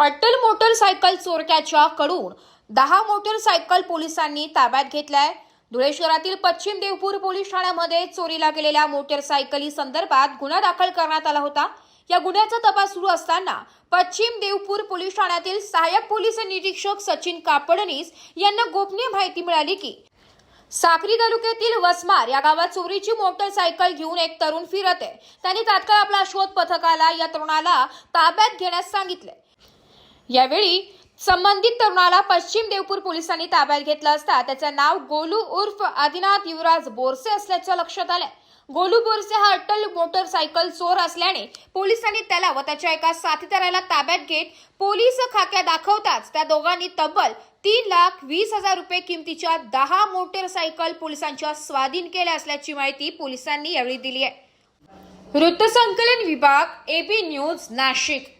अट्टल motorcycle चोरट्याच्या कडून 10 motorcycle पोलिसांनी ताब्यात घेतलाय। धुळे शहरातील पश्चिम देवपूर पोलीस ठाण्यामध्ये चोरीला गेलेल्या मोटरसायकली संदर्भात गुन्हा दाखल करण्यात आला होता। या गुन्ह्याचा तपास सुरू असताना पश्चिम देवपूर पोलीस ठाण्यातील सहाय्यक पोलीस निरीक्षक सचिन कापडनीस यांना गोपनीय माहिती मिळाली की साक्री तालुक्यातील वसमार या गावात चोरीची मोटरसायकल घेऊन एक तरुण फिरत आहे। त्यांनी तात्काळ आपला शोध पथकाला या तरुणाला ताब्यात घेण्यास सांगितले। यावेळी संबंधित तरुणाला पश्चिम देवपूर पोलिसांनी ताब्यात घेतलं असता त्याचे नाव गोलू उर्फ आदिनाथ युवराज बोरसे असल्याचं लक्षात आलं। गोलू बोरसे हा अट्टल मोटरसायकल चोर असल्याने पोलिसांनी त्याला व त्याच्या एका साथीदाराला ताब्यात घेत पोलीस खाक्या दाखवताच त्या दोघांनी तब्बल 3,20,000 रुपये किमतीच्या 10 मोटरसायकल पोलिसांच्या स्वाधीन केल्या असल्याची माहिती पोलिसांनी यावेळी दिली आहे। वृत्तसंकलन विभाग, एबी न्यूज, नाशिक।